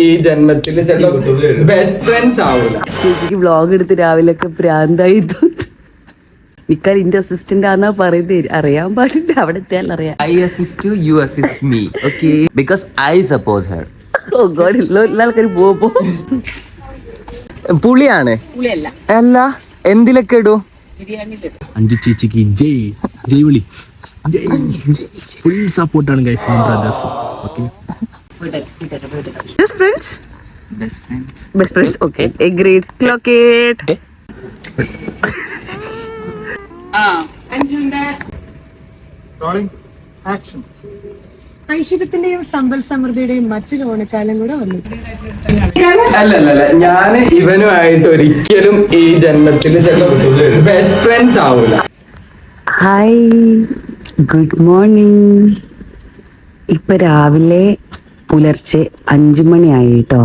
ഈ ജന്മത്തിൽ best friends ആവൂല. ചേച്ചിക്ക് വ്ളോഗ് എടുത്ത് രാവിലൊക്കെ പ്രാന്തായി നിക്കാൻ ഇന്റെ അസിസ്റ്റന്റ് ആന്നാ പറയുന്നത്. അറിയാൻ പാടില്ല, അവിടെ എത്തിയാൽ അറിയാം. I assist you, you assist me, okay? Because I support her. Oh God, എല്ലാ ആൾക്കാരും പോ. പുളിയാണ് അല്ല, എന്തിലൊക്കെ ഇടൂ? അഞ്ചു ചേച്ചിക്ക് ജയ് ജയ് വിളി, ഫുൾ സപ്പോർട്ടാണ് guys, brothers. Okay, best friends. Okay, agreed. Clock it. ഐശ്വര്യത്തിന്റെയും സമ്പൽ സമൃദ്ധിയുടെയും മറ്റൊരു ഓണക്കാലം കൂടെ വന്നു. അല്ലല്ല, ഞാൻ ഇവനുമായിട്ട് ഒരിക്കലും ഈ ജന്മത്തിൽ ബെസ്റ്റ് ഫ്രണ്ട്സ് ആവൂല. Hi, good morning. ഇപ്പൊ രാവിലെ പുലർച്ചെ 5 മണിയായി കേട്ടോ.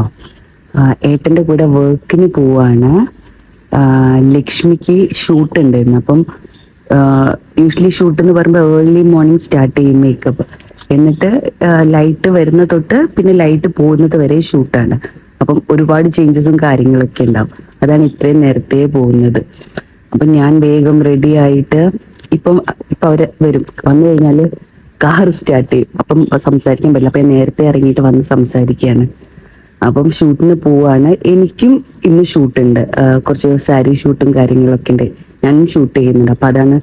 ഏട്ടൻ്റെ കൂടെ വർക്കിന് പോവാണ്. ലക്ഷ്മിക്ക് ഷൂട്ട് ഉണ്ടായിരുന്നു. അപ്പം യൂഷ്വലി ഷൂട്ട് എന്ന് പറയുമ്പോൾ ഏർലി മോർണിംഗ് സ്റ്റാർട്ട് ചെയ്യും മേക്കപ്പ്. എന്നിട്ട് ലൈറ്റ് വരുന്ന തൊട്ട് പിന്നെ ലൈറ്റ് പോകുന്നത് വരെ ഷൂട്ടാണ്. അപ്പം ഒരുപാട് ചേഞ്ചസും കാര്യങ്ങളൊക്കെ ഉണ്ടാവും. അതാണ് ഇത്രയും നേരത്തെ പോകുന്നത്. അപ്പം ഞാൻ വേഗം റെഡി ആയിട്ട് ഇപ്പം അവര് വരും. വന്നു കഴിഞ്ഞാൽ കാർ സ്റ്റാർട്ട് ചെയ്യും. അപ്പം സംസാരിക്കാൻ പറ്റില്ല. അപ്പം നേരത്തെ ഇറങ്ങിയിട്ട് വന്ന് സംസാരിക്കുകയാണ്. അപ്പം ഷൂട്ടിന് പോവാണ്. എനിക്കും ഇന്ന് ഷൂട്ടുണ്ട്, കുറച്ച് സാരി ഷൂട്ടും കാര്യങ്ങളൊക്കെ ഉണ്ട്. ഞാൻ ഷൂട്ട് ചെയ്യുന്നുണ്ട്. അപ്പം അതാണ്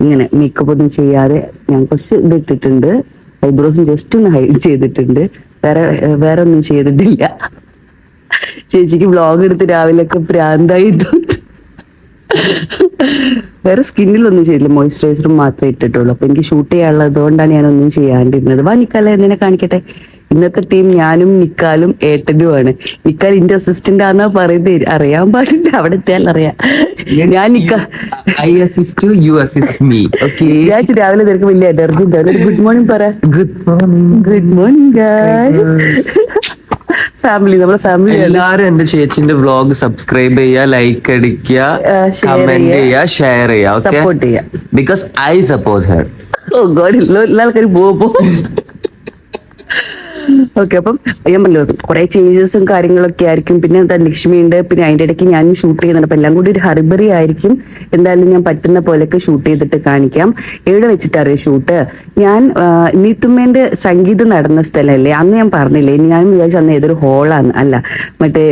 ഇങ്ങനെ മേക്കപ്പ് ഒന്നും ചെയ്യാതെ ഞാൻ കുറച്ച് ഇതിട്ടിട്ടുണ്ട്. ഐബ്രോസും ജസ്റ്റ് ഒന്ന് ഹൈഡ് ചെയ്തിട്ടുണ്ട്. വേറെ ഒന്നും ചെയ്തിട്ടില്ല. ചേച്ചിക്ക് വ്ളോഗ് എടുത്ത് രാവിലെയൊക്കെ പ്രാന്തായി. വേറെ സ്കിന്നിലൊന്നും ചെയ്തില്ല, മോയ്സ്ചറൈസറും മാത്രമേ ഇട്ടിട്ടുള്ളൂ. അപ്പൊ എനിക്ക് ഷൂട്ട് ചെയ്യാനുള്ളത് കൊണ്ടാണ് ഞാനൊന്നും ചെയ്യാണ്ടിരുന്നത്. വാ നിക്കാല, എന്തിനെ കാണിക്കട്ടെ. ഇന്നത്തെ ടീം ഞാനും നിക്കാലും ഏട്ടനുമാണ്. നിക്കാൽ ഇന്റെ അസിസ്റ്റന്റ് ആന്നാ പറയുന്നത്. അറിയാൻ പാടില്ല, അവിടെ എത്തിയാൽ അറിയാം. ഞാൻ I assist you, you assist me, okay? ഞാൻ രാവിലെ നിനക്ക് വലിയ എനർജി ഉണ്ടാവും. ഗുഡ് മോർണിംഗ് പറ. Good morning. Good morning family, നമ്മുടെ ഫാമിലി എല്ലാരും എന്റെ ചേച്ചിന്റെ വ്ളോഗ് സബ്സ്ക്രൈബ് ചെയ്യുക, ലൈക്ക് അടിക്കുക, കമന്റ് ചെയ്യുക, ഷെയർ ചെയ്യുക, ഓക്കെ? സപ്പോർട്ട് ചെയ്യാം. Because I support her. Oh God, എല്ലാ ആൾക്കാരും പോ. ഓക്കെ, അപ്പം ഞാൻ പറഞ്ഞു കുറെ ചേഞ്ചസും കാര്യങ്ങളൊക്കെ ആയിരിക്കും. പിന്നെ എന്താ ലക്ഷ്മി ഉണ്ട്, പിന്നെ അതിന്റെ ഇടയ്ക്ക് ഞാൻ ഷൂട്ട് ചെയ്യുന്നുണ്ട്. അപ്പൊ എല്ലാം കൂടി ഒരു ഹറിബറി ആയിരിക്കും. എന്തായാലും ഞാൻ പറ്റുന്ന പോലെയൊക്കെ ഷൂട്ട് ചെയ്തിട്ട് കാണിക്കാം. എവിടെ വെച്ചിട്ടറിയാം ഷൂട്ട്? ഞാൻ നീത്തുമ്മേന്റെ സംഗീതം നടന്ന സ്ഥലമല്ലേ, അന്ന് ഞാൻ പറഞ്ഞില്ലേ, ഞാൻ വിചാരിച്ചു അന്ന് ഏതൊരു ഹോളാണ്. അല്ല, മറ്റേ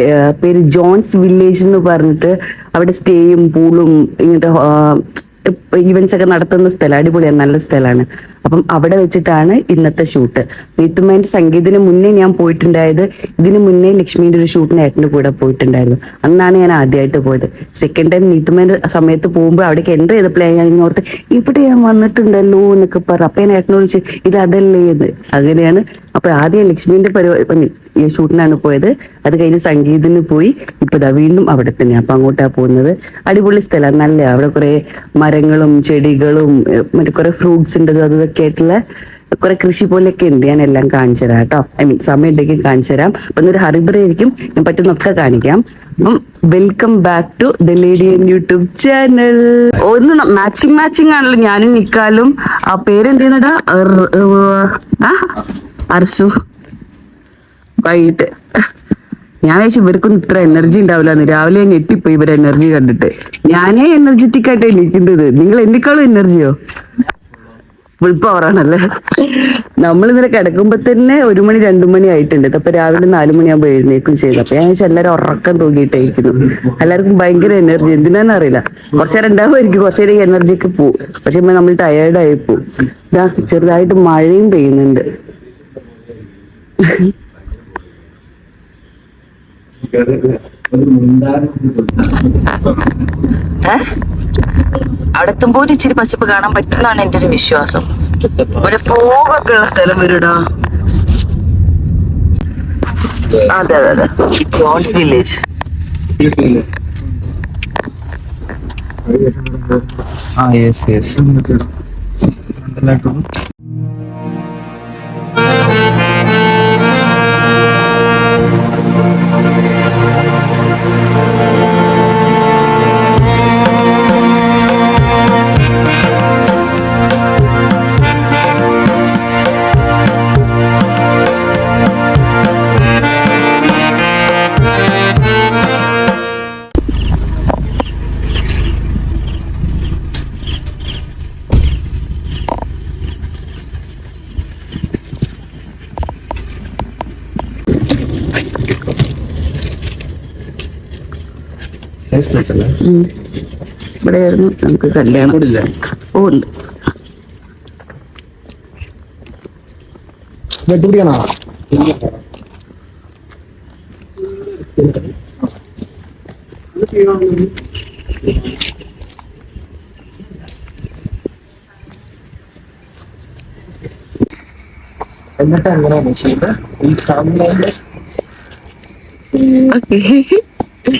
പേര് ജോൺസ് വില്ലേജ് എന്ന് പറഞ്ഞിട്ട് അവിടെ സ്റ്റേയും പൂളും ഇങ്ങനത്തെ ഈവൻസ് ഒക്കെ നടത്തുന്ന സ്ഥലം. അടിപൊളിയാണ്, നല്ല സ്ഥലമാണ്. അപ്പം അവിടെ വെച്ചിട്ടാണ് ഇന്നത്തെ ഷൂട്ട്. നീത്തുമ്മേന്റെ സംഗീതത്തിന് മുന്നേ ഞാൻ പോയിട്ടുണ്ടായത്. ഇതിന് മുന്നേ ലക്ഷ്മിന്റെ ഒരു ഷൂട്ടിന് ഏട്ടൻ്റെ കൂടെ പോയിട്ടുണ്ടായിരുന്നു. അന്നാണ് ഞാൻ ആദ്യമായിട്ട് പോയത്. സെക്കൻഡ് ടൈം നീത്തുമ്മേന്റെ സമയത്ത് പോകുമ്പോൾ അവിടേക്ക് എൻ്റർ ചെയ്തപ്പോഴേ ഞാൻ ഓർത്ത് ഇവിടെ ഞാൻ വന്നിട്ടുണ്ടല്ലോ എന്നൊക്കെ പറഞ്ഞു. അപ്പൊ ഞാൻ ഏട്ടനോട് ചോദിച്ചു ഇത് അതല്ലേ എന്ന്. അങ്ങനെയാണ്. അപ്പൊ ആദ്യം ലക്ഷ്മിന്റെ പരിപാടി ഈ ഷൂട്ടിനാണ് പോയത്. അത് കഴിഞ്ഞ് സംഗീതത്തിന് പോയി. ഇപ്പൊ ദാ വീണ്ടും അവിടെ തന്നെ. അപ്പൊ അങ്ങോട്ടാ പോകുന്നത്. അടിപൊളി സ്ഥലം, നല്ല. അവിടെ കുറെ മരങ്ങളും ചെടികളും മറ്റേ കുറെ ഫ്രൂട്ട്സ് ഉണ്ട്, അതൊക്കെ ആയിട്ടുള്ള കുറെ കൃഷി പോലെയൊക്കെ ഉണ്ട്. ഞാൻ എല്ലാം കാണിച്ചു തരാം കേട്ടോ. ഐ മീൻ സമയം ഉണ്ടെങ്കിൽ കാണിച്ചു തരാം. അപ്പൊ ഒരു ഹറിബറി ആയിരിക്കും, ഞാൻ പറ്റുന്നൊക്കെ കാണിക്കാം. അപ്പം വെൽക്കം ബാക്ക് ടു ദ ലേഡിയൻ യൂട്യൂബ് ചാനൽ. ഒന്ന് മാച്ചിങ് ആണല്ലോ ഞാനും നിക്കാലും. ആ പേരെന്താ? അർസു. വൈകിട്ട് ഞാൻ വിചാരിച്ചു ഇവർക്കൊന്നും ഇത്ര എനർജി ഉണ്ടാവില്ല. രാവിലെ ഞാൻ ഞെട്ടിപ്പോയി ഇവരെ എനർജി കണ്ടിട്ട്. ഞാനേ എനർജറ്റിക് ആയിട്ട് ഇരിക്കുന്നത്, നിങ്ങൾ എന്നെക്കാളും എനർജിയോ? ഫുൾ പവറാണല്ലേ. നമ്മളിങ്ങനെ കിടക്കുമ്പോ തന്നെ 1 മണി 2 മണി ആയിട്ടുണ്ട്. അപ്പൊ രാവിലെ 4 മണിയാകുമ്പോൾ എഴുന്നേക്കും ചെയ്തു. അപ്പൊ ഞാൻ എല്ലാവരും ഉറക്കം തൂങ്ങിയിട്ടായിരിക്കുന്നു. എല്ലാവർക്കും ഭയങ്കര എനർജി, എന്തിനാന്ന് അറിയില്ല. കുറച്ചേരം ഉണ്ടാവുമായിരിക്കും, കുറച്ചേരം എനർജി ഒക്കെ പോവും. പക്ഷെ നമ്മൾ ടയേർഡായി പോവും. ഇതാ ചെറുതായിട്ട് മഴയും പെയ്യുന്നുണ്ട്. അവിടെ എത്തുമ്പോ ഇച്ചിരി പച്ചപ്പ് കാണാൻ പറ്റുന്നതാണ് എന്റെ ഒരു വിശ്വാസം. ഒരു ഫോഗൊക്കെ ഉള്ള സ്ഥലം വരൂടാ. അതെ അതെ അതെ, ജോൺസ് വില്ലേജ്. Yes, yes. ഇവിടെയായിരുന്നു നമുക്ക് കല്യാണം. ഓ ഉണ്ട്. എന്നിട്ട് എങ്ങനെയാണ് ചെയ്ത് ഈ family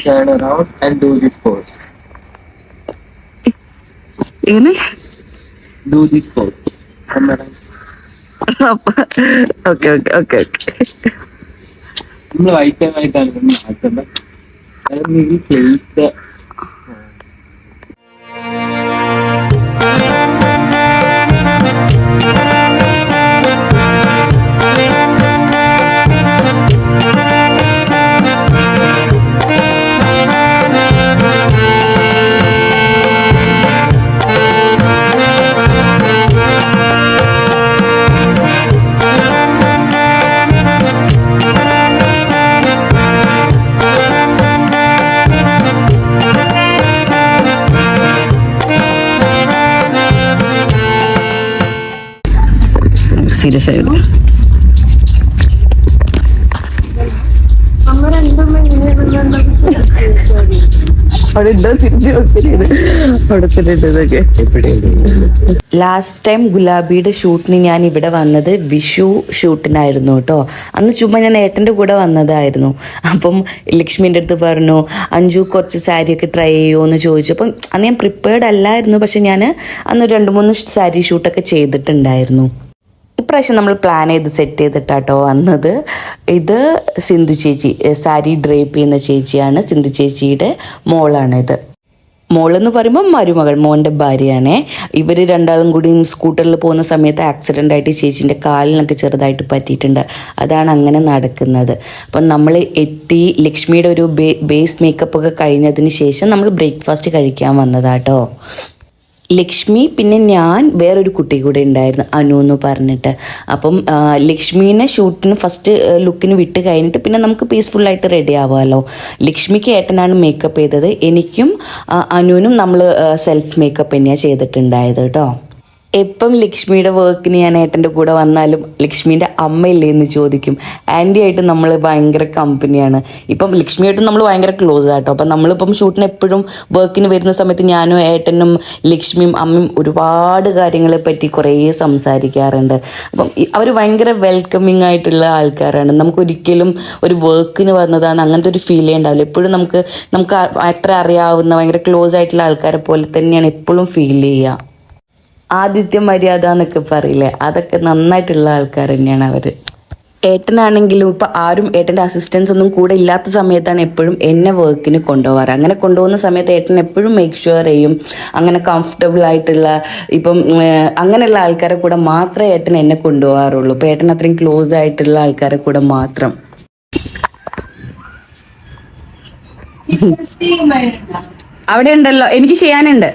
turn around and do this pose. എങ്ങനെ Do this pose. Okay okay okay okay. നമ്മൾ വൈറ്റായിട്ടാണ് മാറ്റുന്നത്. പ്ലേസ് ദ സീരിയസ് ആയിരുന്നു. ലാസ്റ്റ് ടൈം ഗുലാബിയുടെ ഷൂട്ടിന് ഞാൻ ഇവിടെ വന്നത് വിഷു ഷൂട്ടിനായിരുന്നു കേട്ടോ. അന്ന് ചുമ്മാ ഞാൻ ഏട്ടൻ്റെ കൂടെ വന്നതായിരുന്നു. അപ്പം ലക്ഷ്മിൻ്റെ അടുത്ത് പറഞ്ഞു അഞ്ജു കുറച്ച് സാരിയൊക്കെ ട്രൈ ചെയ്യുമോ എന്ന് ചോദിച്ചപ്പം അന്ന് ഞാൻ പ്രിപ്പയർഡ് അല്ലായിരുന്നു. പക്ഷെ ഞാൻ അന്ന് 2-3 സാരി ഷൂട്ടൊക്കെ ചെയ്തിട്ടുണ്ടായിരുന്നു. ഇപ്രാവശ്യം നമ്മൾ പ്ലാൻ ചെയ്ത് സെറ്റ് ചെയ്തിട്ടാട്ടോ വന്നത്. ഇത് സിന്ധു ചേച്ചി, സാരി ഡ്രേപ്പ് ചെയ്യുന്ന ചേച്ചിയാണ്. സിന്ധു ചേച്ചിയുടെ മോളാണിത്. മോളെന്ന് പറയുമ്പോൾ മരുമകൾ, മോൻ്റെ ഭാര്യയാണേ. ഇവർ രണ്ടാളും കൂടി സ്കൂട്ടറിൽ പോകുന്ന സമയത്ത് ആക്സിഡൻ്റ് ആയിട്ട് ചേച്ചീൻ്റെ കാലിനൊക്കെ ചെറുതായിട്ട് പറ്റിയിട്ടുണ്ട്. അതാണ് അങ്ങനെ നടക്കുന്നത്. അപ്പം നമ്മൾ എത്തി ലക്ഷ്മിയുടെ ഒരു ബേസ് മേക്കപ്പ് ഒക്കെ കഴിഞ്ഞതിന് ശേഷം നമ്മൾ ബ്രേക്ക്ഫാസ്റ്റ് കഴിക്കാൻ വന്നതാട്ടോ. ലക്ഷ്മി, പിന്നെ ഞാൻ, വേറൊരു കുട്ടി കൂടെ ഉണ്ടായിരുന്നു, അനു എന്ന് പറഞ്ഞിട്ട്. അപ്പം ലക്ഷ്മീനെ ഷൂട്ടിന് ഫസ്റ്റ് ലുക്കിന് വിട്ട് കഴിഞ്ഞിട്ട് പിന്നെ നമുക്ക് പീസ്ഫുള്ളായിട്ട് റെഡി ആവാമല്ലോ. ലക്ഷ്മിക്ക് ഏട്ടനാണ് മേക്കപ്പ് ചെയ്തത്. എനിക്കും അനുവിനും നമ്മൾ സെൽഫ് മേക്കപ്പ് തന്നെയാണ് ചെയ്തിട്ടുണ്ടായത് കേട്ടോ. എപ്പം ലക്ഷ്മിയുടെ വർക്കിന് ഞാൻ ഏട്ടൻ്റെ കൂടെ വന്നാലും ലക്ഷ്മീൻ്റെ അമ്മയില്ലേ എന്ന് ചോദിക്കും. ആൻറ്റി ആയിട്ട് നമ്മൾ ഭയങ്കര കമ്പനിയാണ്. ഇപ്പം ലക്ഷ്മിയായിട്ടും നമ്മൾ ഭയങ്കര ക്ലോസ് ആട്ടോ. അപ്പം നമ്മളിപ്പം ഷൂട്ടിന് എപ്പോഴും വർക്കിന് വരുന്ന സമയത്ത് ഞാനും ഏട്ടനും ലക്ഷ്മിയും അമ്മയും ഒരുപാട് കാര്യങ്ങളെ പറ്റി കുറേ സംസാരിക്കാറുണ്ട്. അപ്പം അവർ ഭയങ്കര വെൽക്കമിങ് ആയിട്ടുള്ള ആൾക്കാരാണ്. നമുക്കൊരിക്കലും ഒരു വർക്കിന് വന്നതാണ് അങ്ങനത്തെ ഒരു ഫീൽ ഉണ്ടാവില്ല. എപ്പോഴും നമുക്ക് അത്ര അറിയാവുന്ന ഭയങ്കര ക്ലോസ് ആയിട്ടുള്ള ആൾക്കാരെ പോലെ തന്നെയാണ് എപ്പോഴും ഫീൽ ചെയ്യുക. ആതിഥ്യ മര്യാദ എന്നൊക്കെ പറയില്ലേ, അതൊക്കെ നന്നായിട്ടുള്ള ആൾക്കാർ തന്നെയാണ് അവർ. ഏട്ടനാണെങ്കിലും ഇപ്പം ആരും ഏട്ടൻ്റെ അസിസ്റ്റൻസ് ഒന്നും കൂടെ ഇല്ലാത്ത സമയത്താണ് എപ്പോഴും എന്നെ വർക്കിന് കൊണ്ടുപോകാറ്. അങ്ങനെ കൊണ്ടുപോകുന്ന സമയത്ത് ഏട്ടൻ എപ്പോഴും മേക്ക് ഷുവർ ചെയ്യും അങ്ങനെ കംഫർട്ടബിൾ ആയിട്ടുള്ള ഇപ്പം അങ്ങനെയുള്ള ആൾക്കാരെ കൂടെ മാത്രമേ ഏട്ടൻ എന്നെ കൊണ്ടുപോകാറുള്ളൂ. ഇപ്പം ഏട്ടൻ അത്രയും ക്ലോസ് ആയിട്ടുള്ള ആൾക്കാരെ കൂടെ മാത്രം. അവിടെ ഉണ്ടല്ലോ, എനിക്ക് ചെയ്യാനുണ്ട്.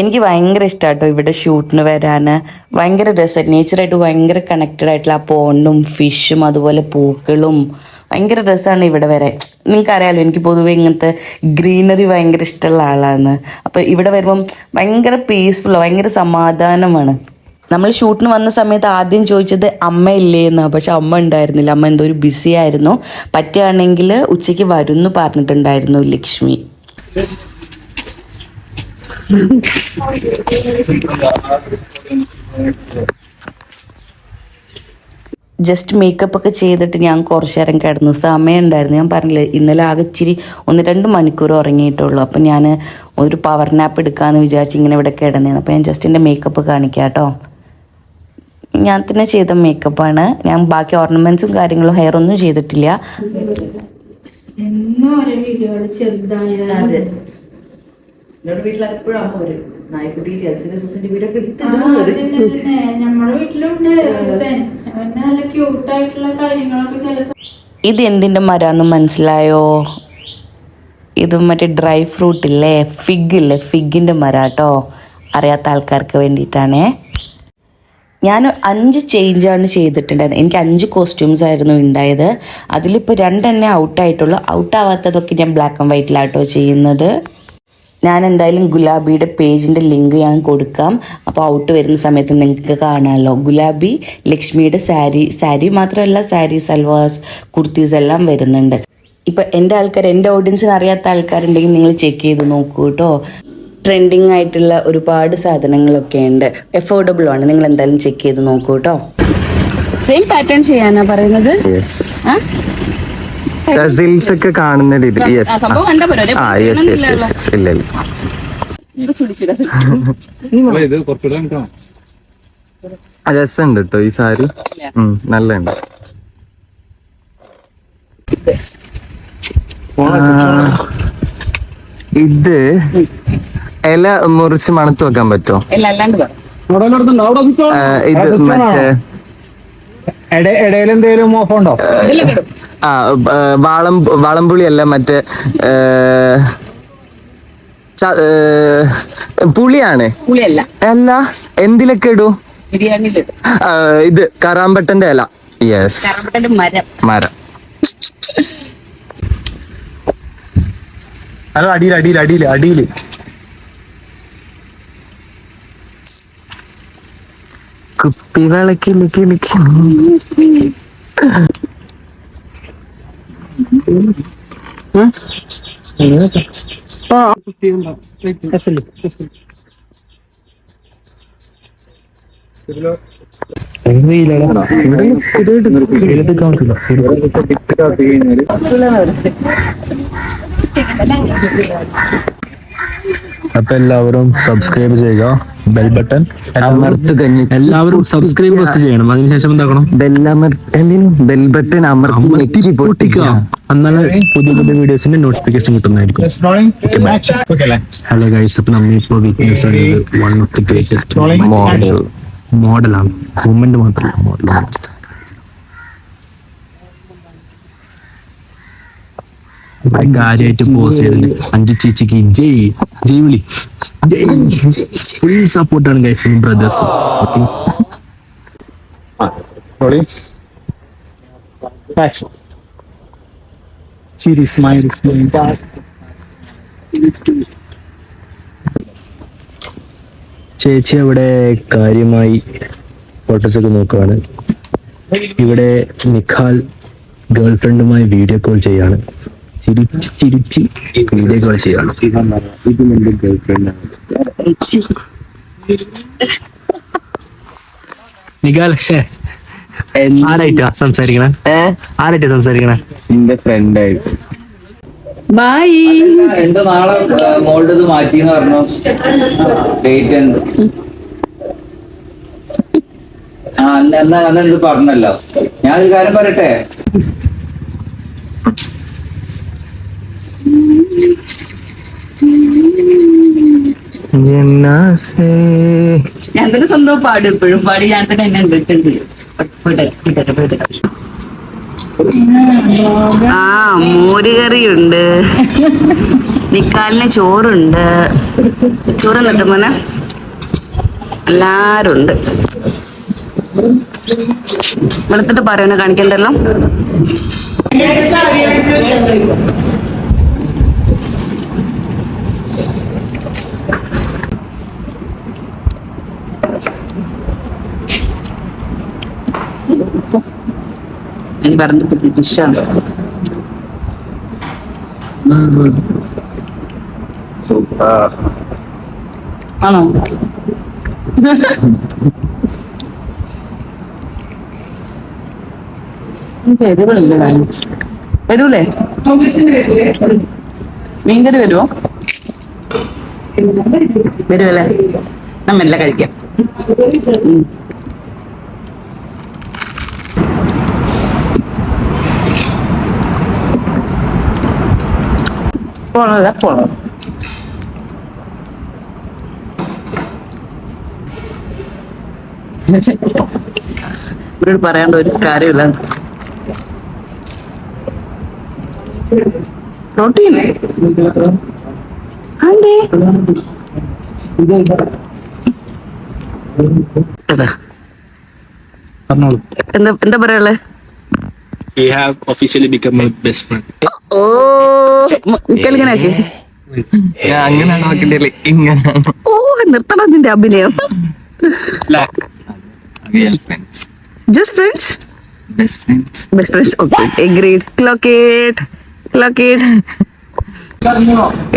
എനിക്ക് ഭയങ്കര ഇഷ്ടമാട്ടോ ഇവിടെ ഷൂട്ടിന് വരാൻ. ഭയങ്കര രസം, നേച്ചറായിട്ട് ഭയങ്കര കണക്റ്റഡ് ആയിട്ടുള്ള ആ പോണ്ടും ഫിഷും അതുപോലെ പൂക്കളും ഭയങ്കര രസമാണ് ഇവിടെ വരാൻ. നിങ്ങൾക്കറിയാലോ എനിക്ക് പൊതുവെ ഇങ്ങനത്തെ ഗ്രീനറി ഭയങ്കര ഇഷ്ടമുള്ള ആളാണ്. അപ്പോൾ ഇവിടെ വരുമ്പം ഭയങ്കര പീസ്ഫുള്ളാണ്, ഭയങ്കര സമാധാനമാണ്. നമ്മൾ ഷൂട്ടിന് വന്ന സമയത്ത് ആദ്യം ചോദിച്ചത് അമ്മ ഇല്ലേ എന്നാണ്. പക്ഷെ അമ്മ ഉണ്ടായിരുന്നില്ല, അമ്മ എന്തോ ഒരു ബിസി ആയിരുന്നു. പറ്റുകയാണെങ്കിൽ ഉച്ചയ്ക്ക് വരുമെന്ന് പറഞ്ഞിട്ടുണ്ടായിരുന്നു ലക്ഷ്മി. ജസ്റ്റ് മേക്കപ്പ് ഒക്കെ ചെയ്തിട്ട് ഞാൻ കുറച്ച് നേരം കിടന്നു. സമയം ഉണ്ടായിരുന്നു, ഞാൻ പറഞ്ഞില്ലേ ഇന്നലെ ആകെ ഇച്ചിരി 1-2 മണിക്കൂർ ഉറങ്ങിയിട്ടുള്ളൂ. അപ്പം ഞാൻ ഒരു പവർ നാപ്പ് എടുക്കാമെന്ന് വിചാരിച്ച് ഇങ്ങനെ ഇവിടെ കിടന്നേന്ന്. അപ്പോൾ ഞാൻ ജസ്റ്റ് എൻ്റെ മേക്കപ്പ് കാണിക്കാം കേട്ടോ. ഞാൻ തന്നെ ചെയ്ത മേക്കപ്പാണ്. ഞാൻ ബാക്കി ഓർണമെൻറ്റ്സും കാര്യങ്ങളും ഹെയർ ഒന്നും ചെയ്തിട്ടില്ല. വീട്ടിലെപ്പോഴും അമ്മ വരും, നായ്ക്കുട്ടി വീടൊക്കെ ഇത് എന്തിൻ്റെ മരാന്ന് മനസ്സിലായോ? ഇത് മറ്റേ ഡ്രൈ ഫ്രൂട്ട് ഇല്ലേ, ഫിഗ് ഇല്ലേ, ഫിഗിൻ്റെ മര കേട്ടോ. അറിയാത്ത ആൾക്കാർക്ക് വേണ്ടിയിട്ടാണേ. ഞാൻ 5 ചേഞ്ചാണ് ചെയ്തിട്ടുണ്ടായിരുന്നത്. എനിക്ക് 5 കോസ്റ്റ്യൂംസ് ആയിരുന്നു ഉണ്ടായത്. അതിലിപ്പോൾ 2 എണ്ണേ ഔട്ടായിട്ടുള്ളൂ. ഔട്ടാവാത്തതൊക്കെ ഞാൻ ബ്ലാക്ക് ആൻഡ് വൈറ്റിലാട്ടോ ചെയ്യുന്നത്. ഞാൻ എന്തായാലും ഗുലാബിയുടെ പേജിൻ്റെ ലിങ്ക് ഞാൻ കൊടുക്കാം. അപ്പോൾ ഔട്ട് വരുന്ന സമയത്ത് നിങ്ങൾക്ക് കാണാമല്ലോ. ഗുലാബി ലക്ഷ്മിയുടെ സാരി മാത്രമല്ല, സാരി, സൽവാസ്, കുർത്തീസ് എല്ലാം വരുന്നുണ്ട്. ഇപ്പം എൻ്റെ ഓഡിയൻസിന് അറിയാത്ത ആൾക്കാരുണ്ടെങ്കിൽ നിങ്ങൾ ചെക്ക് ചെയ്ത് നോക്കൂ കേട്ടോ. ട്രെൻഡിങ് ആയിട്ടുള്ള ഒരുപാട് സാധനങ്ങളൊക്കെ ഉണ്ട്. എഫോർഡബിൾ ആണ്. നിങ്ങൾ എന്തായാലും ചെക്ക് ചെയ്ത് നോക്കൂ കേട്ടോ. സെയിം പാറ്റേൺ ചെയ്യാനാ പറയുന്നത്. ടസിൽസ് ഒക്കെ കാണുന്ന രീതി. സംഭവം കണ്ടാ പോരെ? രസമുണ്ട് കേട്ടോ ഈ സാരി. നല്ലുണ്ട്. ഇത് ഇല മുറിച്ച് മണത്ത് വെക്കാൻ പറ്റുമോ? ഇത് മറ്റേ ഇടയിലെന്തേലും മോഫുണ്ടോ? വാളംപുളി അല്ല, മറ്റേ പുളിയാണ്. അല്ല, എന്തിലൊക്കെ ഇടൂ? ഇത് കറാമ്പട്ടന്റെ ഇല. യെസ്, മരം. അത് അടിയില് കുപ്പി വിളക്കിലേക്ക് അപ്പൊ എല്ലാവരും സബ്സ്ക്രൈബ് ചെയ്യുക, ബെൽ ബട്ടൺ എല്ലാവരും സബ്സ്ക്രൈബ് ഫസ്റ്റ് ചെയ്യണം. അതിനുശേഷം എന്താക്കണം? ബെൽ ബട്ടൺ അമർത്തി പൊട്ടിക്കുക. എന്നാലും പുതിയ വീഡിയോസിന്റെ നോട്ടിഫിക്കേഷൻ കിട്ടുന്നതായിരിക്കും. ഹലോ ഗൈസ്, അപ്പൊ നമ്മളിപ്പോ weakness one of the greatest മോഡലാണ്. വുമന്റെ മാത്രമല്ല, മോഡലാണ്. കാര്യമായിട്ട് പോസ് ചെയ്തിട്ട് 5 ചേച്ചിക്ക് ജയ് വിളി. ഫുൾ സപ്പോർട്ടാണ് ഗൈസ്, ബ്രദേഴ്സ്. ചേച്ചി അവിടെ കാര്യമായി ഫോട്ടോസ് ഒക്കെ നോക്കുകയാണ്. ഇവിടെ നിഖാൽ ഗേൾഫ്രണ്ടുമായി വീഡിയോ കോൾ ചെയ്യാണ്. ചിരിച്ച് വീഡിയോ കോൾ ചെയ്യാണ്. നിഖാൽ ആരായിട്ടാ സംസാരിക്കണേ? എന്റെ ഫ്രണ്ടായിട്ട്. ബൈ. എന്റെ നാളെ മോളുടെ മാറ്റിന്ന് പറഞ്ഞു. ഡേറ്റ് എന്നാ എന്നോട് പറഞ്ഞല്ലോ. ഞാനൊരു കാര്യം പറയട്ടെ. ഞാൻ തന്നെ സ്വന്തം പാടും, എപ്പോഴും പാടി ഞാൻ തന്നെ എന്നെ ഉണ്ട്. മോരുകറിയുണ്ട്, നിക്കാലിന് ചോറുണ്ട്. ചോറ് എന്നിട്ട് മോനെ എല്ലാരും ഉണ്ട്. വെളുത്തിട്ട് പറയുന്ന കാണിക്കണ്ടല്ലോ. എനിക്ക് പറഞ്ഞിട്ട് ഡിഷാണ്. ആണോ? വരൂലേ? മീൻകറി വരുമോ? വരുമല്ലേ? നമ്മെല്ലാം കഴിക്കാം. പോണം. ഇവരോട് പറയാണ്ട് ഒരു കാര്യമില്ല. പ്രോട്ടീൻ പറഞ്ഞോളൂ. എന്താ പറയാ? We have officially become my best friend. ഓ ഇങ്ങനെ ആക്കി. ഞാൻ അങ്ങനെയാണോ ആക്കേണ്ടത്? ഇങ്ങനെയാണോ? ഓ നിർത്തണം നിന്റെ അഭിനയം. Just friends. Best friends. Best friends. Okay agreed. Clock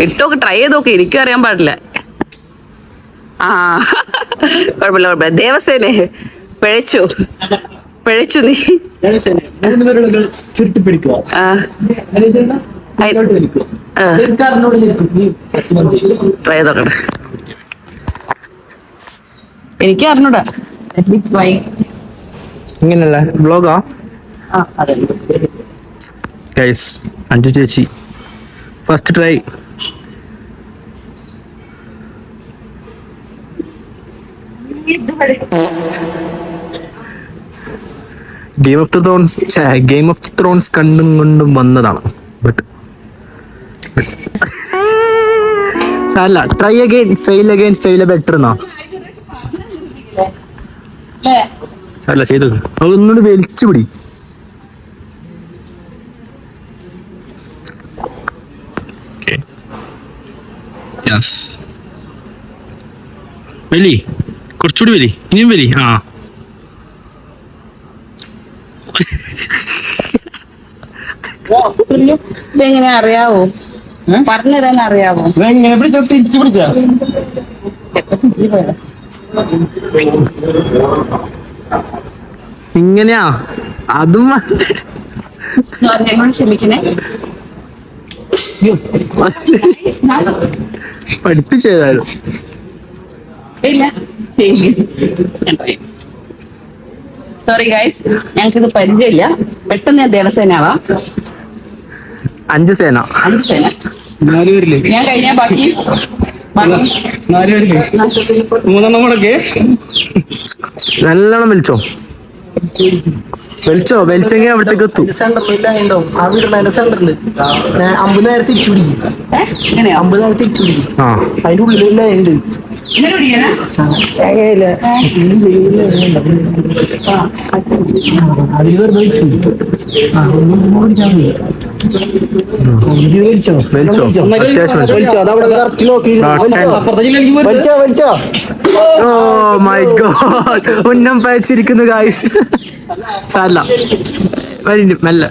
ഇട്ടോക്കെ ട്രൈ ചെയ്തോക്കെ. എനിക്കും അറിയാൻ പാടില്ല. ആ കുഴപ്പമില്ല. ദേവസേനെ പിഴച്ചു നീ. ആ ട്രൈ ചെയ്തോക്കട്ടെ. എനിക്ക് അറിഞ്ഞൂടാ. ഇങ്ങനെയല്ല വ്ളോഗാ ഗൈസ്. അഞ്ചു ചേച്ചി first try. Game of Thrones കണ്ടും കൊണ്ടും വന്നതാണ്. ബട്ട് സാരല്ല. ട്രൈ അഗൈൻ ഫെയിൽ ബെറ്റർ എന്നാ. അല്ല ചെയ്തു. അതൊന്നുകൂടി വലിച്ചു പിടി. വലി കുറച്ചുകൂടി വലി. ഇനിയും വലി. ആ ഇതെങ്ങനെ അറിയാവോ? പറഞ്ഞുതരാൻ അറിയാവോ? ഇങ്ങനെയാ അതും ഞങ്ങൾ ക്ഷമിക്കണേ. പഠിപ്പിച്ചേതായാലും ഇല്ല സോറി ഗൈസ്, ഞങ്ങൾക്കിത് പരിചയമില്ല. പെട്ടെന്ന് ഞാൻ ദേവസേനാവാ. 5 സേന. ഞാൻ കഴിഞ്ഞാ ബാക്കി 3 കൂടെ നല്ലോണം വലിച്ചെങ്കിൽ അവിടത്തേക്ക് എത്തും. സെന്ററിൽ ആ വീടുള്ള സെന്ററിൽ 50 നേരം തിരിച്ചു പിടിക്കും. 50 നേരം തിരിച്ചു പിടിക്കും. അതിന്റെ ഉള്ളിലുള്ള ഉണ്ട്. ഇങ്ങനെ പിടിക്കാനാ? അതിൽ വെറുതെ വലിച്ചോ. അതവിടെ കറക്റ്റ് നോക്കി വലിച്ചോ. ഓ മൈ ഗോഡ്, ഉന്നം പയച്ചിരിക്കുന്നു ഗായ്സ്. സാരല്ല, മെല്ലെ.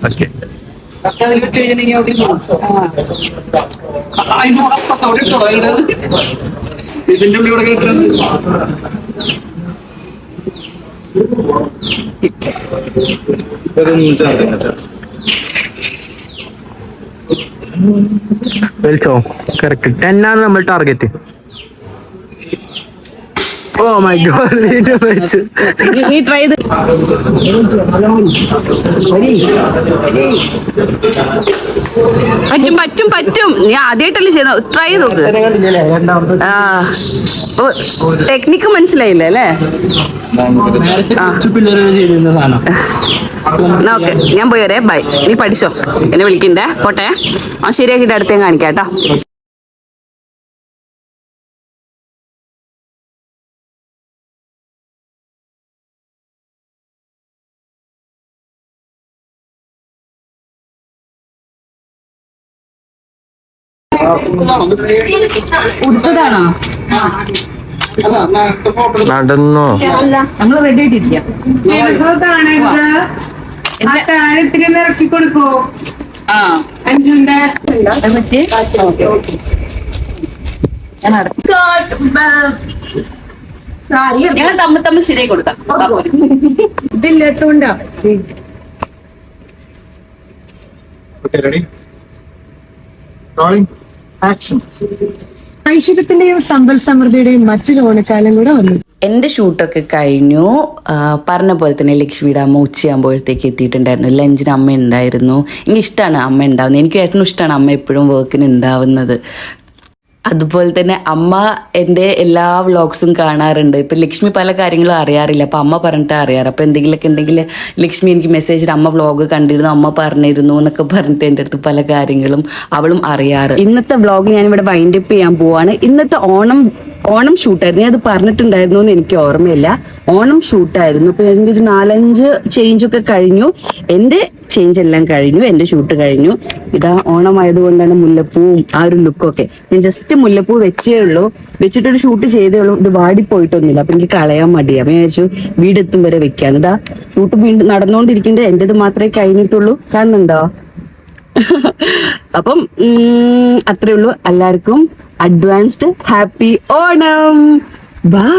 ഓക്കെ ഇതിന്റെ ഉള്ളിൽ കൂടെ കേട്ടത് വലിച്ചോ. കറക്റ്റ് 10 ആണ് നമ്മൾ ടാർഗറ്റ്. ഓ മൈ ഗോഡ്, വീണ്ടും വെച്ചു. നീ ട്രൈ ചെയ്ത് പറ്റും. നീ ആദ്യമായിട്ടല്ലേ ചെയ്യുന്നത്. ട്രൈ ചെയ്ത് നോക്ക്. ടെക്നിക്ക് മനസ്സിലായില്ലേ അല്ലേ? ഓക്കെ, ഞാൻ പോയി വരെ. ബൈ. നീ പഠിച്ചോ, എന്നെ വിളിക്കണ്ടേ. പോട്ടെ. ആ ശരിയാക്കിയിട്ട് അടുത്തേ കാണിക്കാം കേട്ടോ. ഉടുത്തതാണോ? നടന്നോ? നമ്മള് റെഡി ആയിട്ടിരിക്കാം. ഇറക്കി കൊടുക്കോ? ആ അഞ്ചുണ്ട്. ഞങ്ങൾ തമ്മിൽ ശരിയായി കൊടുക്കാം. ഇതില്ലാത്തോണ്ടാ. ഐശ്വര്യത്തിന്റെയും സമ്പൽ സമൃദ്ധിയുടെയും മറ്റൊരു ഓണക്കാലം കൂടെ വന്നു. എൻ്റെ ഷൂട്ടൊക്കെ കഴിഞ്ഞു. പറഞ്ഞ പോലെ തന്നെ ലക്ഷ്മിയുടെ അമ്മ ഉച്ചയാകുമ്പോഴത്തേക്ക് എത്തിയിട്ടുണ്ടായിരുന്നു. ലഞ്ചിന് അമ്മ ഉണ്ടായിരുന്നു. എനിക്ക് ഇഷ്ടമാണ് അമ്മ ഉണ്ടാവുന്നത്. എനിക്ക് ഏട്ടനും ഇഷ്ടമാണ് അമ്മ എപ്പോഴും വർക്കിന് ഉണ്ടാവുന്നത്. അതുപോലെ തന്നെ അമ്മ എൻ്റെ എല്ലാ വ്ളോഗ്സും കാണാറുണ്ട്. ഇപ്പം ലക്ഷ്മി പല കാര്യങ്ങളും അറിയാറില്ല, അപ്പം അമ്മ പറഞ്ഞിട്ട് അറിയാറ്. അപ്പം എന്തെങ്കിലുമൊക്കെ ഉണ്ടെങ്കിൽ ലക്ഷ്മി എനിക്ക് മെസ്സേജ് ഇട്ട് അമ്മ വ്ളോഗ് കണ്ടിരുന്നു, അമ്മ പറഞ്ഞിരുന്നു എന്നൊക്കെ പറഞ്ഞിട്ട് എൻ്റെ അടുത്ത് പല കാര്യങ്ങളും അവളും അറിയാറ്. ഇന്നത്തെ വ്ളോഗ് ഞാനിവിടെ വൈൻഡ് അപ്പ് ചെയ്യാൻ പോവാണ്. ഇന്നത്തെ ഓണം ഷൂട്ടായിരുന്നു. ഞാൻ അത് പറഞ്ഞിട്ടുണ്ടായിരുന്നു എന്ന് എനിക്ക് ഓർമ്മയില്ല. ഓണം ഷൂട്ടായിരുന്നു. ഇപ്പൊ എൻ്റെ ഒരു 4-5 ചേഞ്ചൊക്കെ കഴിഞ്ഞു. എൻ്റെ ചേഞ്ച് എല്ലാം കഴിഞ്ഞു, എൻ്റെ ഷൂട്ട് കഴിഞ്ഞു. ഇതാ ഓണമായതുകൊണ്ടാണ് മുല്ലപ്പൂവും ആ ഒരു ലുക്കൊക്കെ. ഞാൻ ജസ്റ്റ് മുല്ലപ്പൂ വെച്ചേ ഉള്ളൂ, വെച്ചിട്ടൊരു ഷൂട്ട് ചെയ്തേ ഉള്ളൂ. ഇത് വാടിപ്പോയിട്ടൊന്നുമില്ല, അപ്പൊ എനിക്ക് കളയാൻ മടിയാ. അപ്പൊ ഞാൻ വിചാരിച്ചു വീടെത്തും വരെ വെക്കാന്ന്. ഇതാ ഷൂട്ട് വീണ്ടും നടന്നുകൊണ്ടിരിക്കുന്നത്, എൻ്റെത് മാത്രമേ കഴിഞ്ഞിട്ടുള്ളൂ. കാണുന്നുണ്ടോ? അപ്പം അത്രേ ഉള്ളൂ. എല്ലാവർക്കും അഡ്വാൻസ്ഡ് ഹാപ്പി ഓണം. ബൈ.